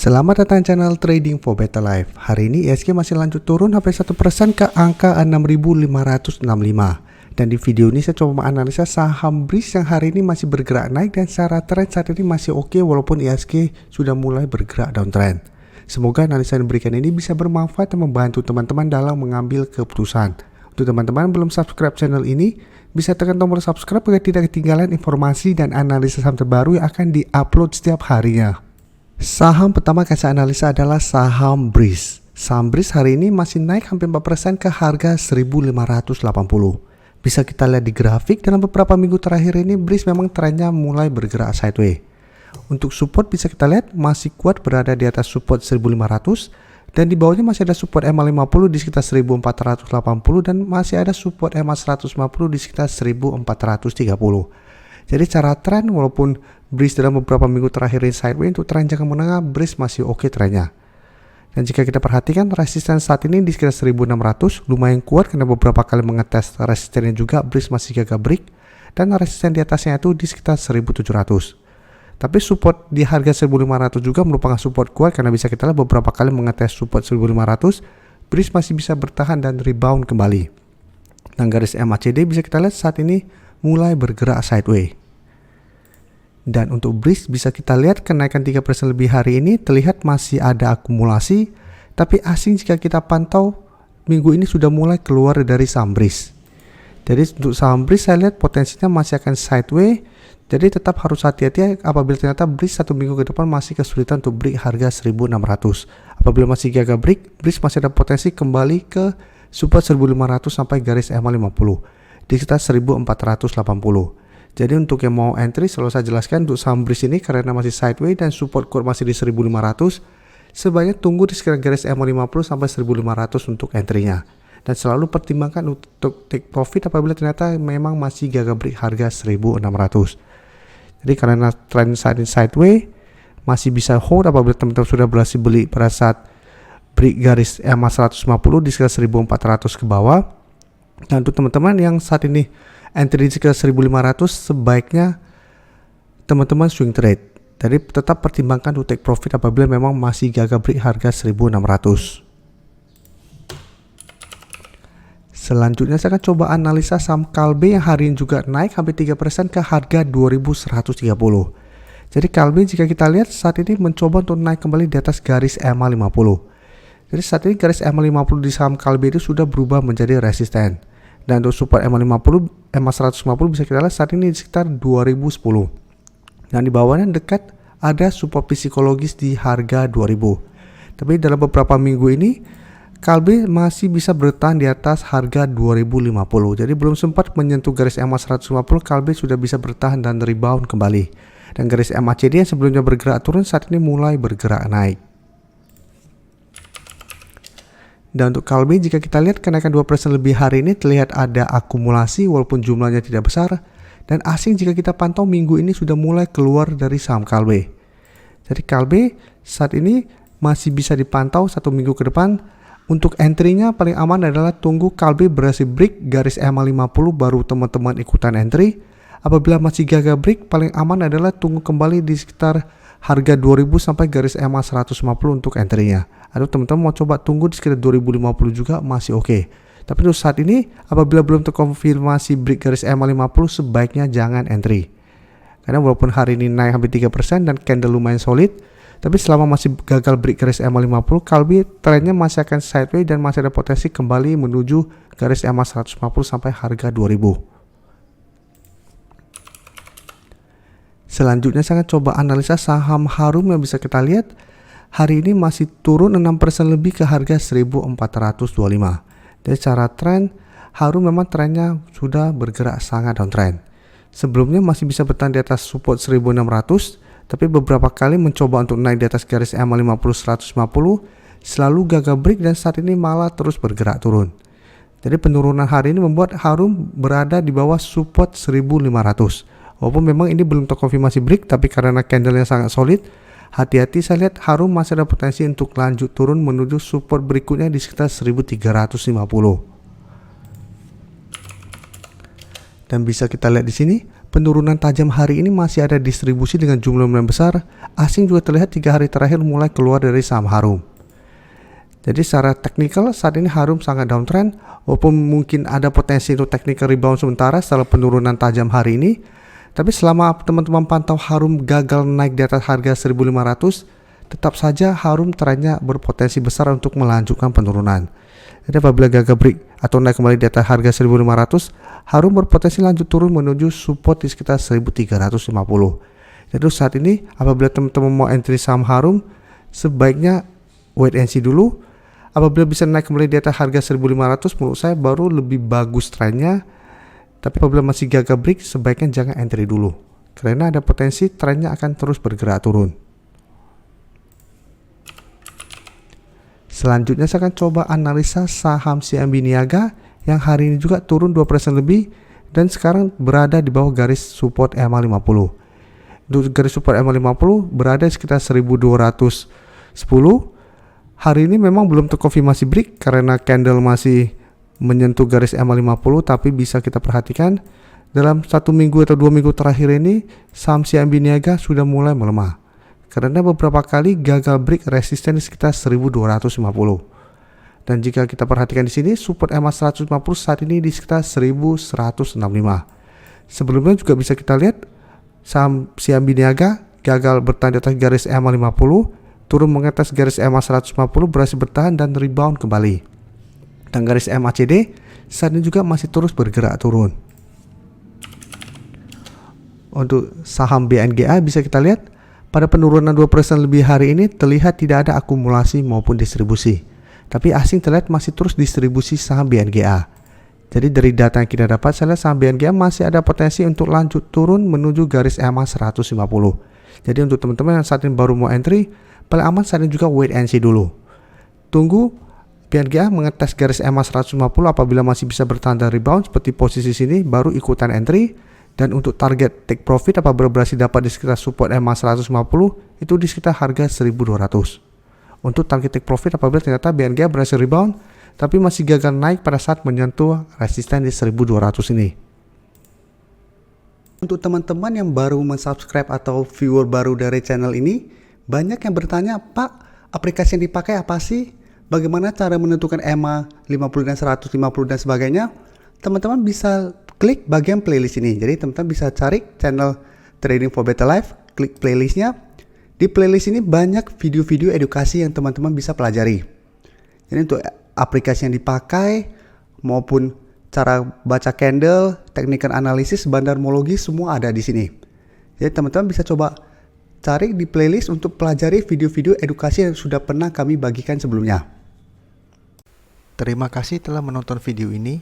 Selamat datang channel Trading for Better Life. Hari ini ISG masih lanjut turun hampir 1% ke angka 6.565. Dan di video ini saya coba menganalisa saham BRIS yang hari ini masih bergerak naik dan secara tren saat ini masih oke walaupun ISG sudah mulai bergerak downtrend. Semoga analisa yang diberikan ini bisa bermanfaat dan membantu teman-teman dalam mengambil keputusan. Untuk teman-teman belum subscribe channel ini, bisa tekan tombol subscribe agar tidak ketinggalan informasi dan analisa saham terbaru yang akan di-upload setiap harinya. Saham pertama yang saya analisa adalah saham BRIS. Saham BRIS hari ini masih naik hampir 4% ke harga 1.580. Bisa kita lihat di grafik dalam beberapa minggu terakhir ini BRIS memang trennya mulai bergerak sideways. Untuk support bisa kita lihat masih kuat berada di atas support 1.500 dan di bawahnya masih ada support MA50 di sekitar 1.480 dan masih ada support MA150 di sekitar 1.430. Jadi secara tren walaupun BRIS dalam beberapa minggu terakhir ini sideways, untuk tren jangka menengah BRIS masih oke trennya. Dan jika kita perhatikan resisten saat ini di sekitar 1.600 lumayan kuat karena beberapa kali mengetes resistennya juga BRIS masih gagal break dan resisten di atasnya itu di sekitar 1.700. Tapi support di harga 1.500 juga merupakan support kuat karena bisa kita lihat beberapa kali mengetes support 1.500 BRIS masih bisa bertahan dan rebound kembali. Dan garis MACD bisa kita lihat saat ini mulai bergerak sideways. Dan untuk BRIS bisa kita lihat kenaikan 3% lebih hari ini terlihat masih ada akumulasi, tapi asing jika kita pantau minggu ini sudah mulai keluar dari saham BRIS. Jadi untuk saham BRIS saya lihat potensinya masih akan sideways, jadi tetap harus hati-hati apabila ternyata BRIS satu minggu ke depan masih kesulitan untuk break harga 1.600. Apabila masih gagal break, BRIS masih ada potensi kembali ke support 1.500 sampai garis MA50 di sekitar 1.480. Jadi untuk yang mau entry selalu saya jelaskan untuk saham BRIS ini karena masih sideways dan support core masih di 1.500, sebaiknya tunggu di sekitar garis MA50 sampai 1.500 untuk entry-nya. Dan selalu pertimbangkan untuk take profit apabila ternyata memang masih gagal break harga 1.600. Jadi karena trend saat ini sideways, masih bisa hold apabila teman-teman sudah berhasil beli pada saat break garis MA150 di sekitar 1.400 ke bawah. Dan untuk teman-teman yang saat ini entry di sekitar 1.500 sebaiknya teman-teman swing trade. Jadi tetap pertimbangkan untuk take profit apabila memang masih gagal break harga 1.600. Selanjutnya saya akan coba analisa saham Kalbe yang hari ini juga naik hampir 3% ke harga 2.130. Jadi Kalbe jika kita lihat saat ini mencoba untuk naik kembali di atas garis MA50. Jadi saat ini garis MA50 di saham Kalbe itu sudah berubah menjadi resisten. Dan untuk support MA150 bisa kita lihat saat ini di sekitar 2010. Dan di bawahnya dekat ada support psikologis di harga 2000. Tapi dalam beberapa minggu ini Kalbe masih bisa bertahan di atas harga 2050. Jadi belum sempat menyentuh garis MA150, Kalbe sudah bisa bertahan dan rebound kembali. Dan garis MACD yang sebelumnya bergerak turun saat ini mulai bergerak naik. Dan untuk Kalbe jika kita lihat kenaikan 2% lebih hari ini terlihat ada akumulasi walaupun jumlahnya tidak besar. Dan asing jika kita pantau minggu ini sudah mulai keluar dari saham Kalbe. Jadi Kalbe saat ini masih bisa dipantau satu minggu ke depan. Untuk entry-nya paling aman adalah tunggu Kalbe berhasil break garis MA50 baru teman-teman ikutan entry. Apabila masih gagal break paling aman adalah tunggu kembali di sekitar harga 2000 sampai garis MA150 untuk entry-nya. Atau teman-teman mau coba tunggu di sekitar 2050 juga masih oke. Tapi untuk saat ini apabila belum terkonfirmasi break garis MA50 sebaiknya jangan entry. Karena walaupun hari ini naik hampir 3% dan candle lumayan solid, tapi selama masih gagal break garis MA50, Kalbe trennya masih akan sideways dan masih ada potensi kembali menuju garis MA150 sampai harga 2000. Selanjutnya saya akan coba analisa saham Harum yang bisa kita lihat hari ini masih turun 6% lebih ke harga 1.425. Dari secara tren, Harum memang trennya sudah bergerak sangat downtrend. Sebelumnya masih bisa bertahan di atas support 1.600, tapi beberapa kali mencoba untuk naik di atas garis MA50 150, selalu gagal break dan saat ini malah terus bergerak turun. Jadi penurunan hari ini membuat Harum berada di bawah support 1.500. Walaupun memang ini belum terkonfirmasi break, tapi karena candlenya sangat solid, hati-hati saya lihat Harum masih ada potensi untuk lanjut turun menuju support berikutnya di sekitar 1.350. Dan bisa kita lihat di sini penurunan tajam hari ini masih ada distribusi dengan jumlah lumayan besar. Asing juga terlihat 3 hari terakhir mulai keluar dari saham Harum. Jadi secara teknikal saat ini Harum sangat downtrend, walaupun mungkin ada potensi untuk technical rebound sementara setelah penurunan tajam hari ini. Tapi selama teman-teman pantau Harum gagal naik di atas harga 1500, tetap saja Harum trennya berpotensi besar untuk melanjutkan penurunan. Jadi apabila gagal break atau naik kembali di atas harga 1500, Harum berpotensi lanjut turun menuju support di sekitar 1350. Jadi saat ini apabila teman-teman mau entry saham Harum, sebaiknya wait and see dulu. Apabila bisa naik kembali di atas harga 1500, menurut saya baru lebih bagus trennya. Tapi apabila masih gagal break, sebaiknya jangan entry dulu, karena ada potensi trennya akan terus bergerak turun. Selanjutnya saya akan coba analisa saham CMB Niaga yang hari ini juga turun 2% lebih dan sekarang berada di bawah garis support EMA50. Garis support EMA50 berada di sekitar 1210. Hari ini memang belum terkonfirmasi break karena candle masih menyentuh garis EMA50, tapi bisa kita perhatikan dalam 1 minggu atau 2 minggu terakhir ini saham CMB Niaga sudah mulai melemah karena beberapa kali gagal break resisten di sekitar 1250. Dan jika kita perhatikan di sini support EMA150 saat ini di sekitar 1165. Sebelumnya juga bisa kita lihat saham CMB Niaga gagal bertahan di atas garis EMA50, turun mengatas garis EMA150, berhasil bertahan dan rebound kembali. Dan garis MACD saat ini juga masih terus bergerak turun. Untuk saham BNGA bisa kita lihat pada penurunan 2% lebih hari ini terlihat tidak ada akumulasi maupun distribusi. Tapi asing terlihat masih terus distribusi saham BNGA. Jadi dari data yang kita dapat, saya lihat saham BNGA masih ada potensi untuk lanjut turun menuju garis EMA150. Jadi untuk teman-teman yang saat ini baru mau entry, paling aman saat ini juga wait and see dulu. Tunggu BNGA mengetes garis EMA150, apabila masih bisa bertahan dan rebound seperti posisi sini baru ikutan entry. Dan untuk target take profit apabila berhasil dapat di sekitar support EMA150 itu di sekitar harga 1200. Untuk target take profit apabila ternyata BNGA berhasil rebound tapi masih gagal naik pada saat menyentuh resisten di 1200 ini. Untuk teman-teman yang baru mensubscribe atau viewer baru dari channel ini, banyak yang bertanya, Pak, aplikasi yang dipakai apa sih? Bagaimana cara menentukan EMA 50 dan 150 dan sebagainya? Teman-teman bisa klik bagian playlist ini. Jadi teman-teman bisa cari channel Trading for Better Life, klik playlistnya. Di playlist ini banyak video-video edukasi yang teman-teman bisa pelajari. Jadi untuk aplikasi yang dipakai maupun cara baca candle, technical analysis, bandarmologi semua ada di sini. Jadi teman-teman bisa coba cari di playlist untuk pelajari video-video edukasi yang sudah pernah kami bagikan sebelumnya. Terima kasih telah menonton video ini.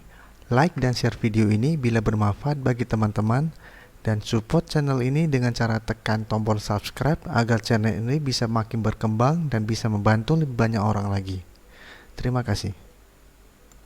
Like dan share video ini bila bermanfaat bagi teman-teman, dan support channel ini dengan cara tekan tombol subscribe agar channel ini bisa makin berkembang dan bisa membantu lebih banyak orang lagi. Terima kasih.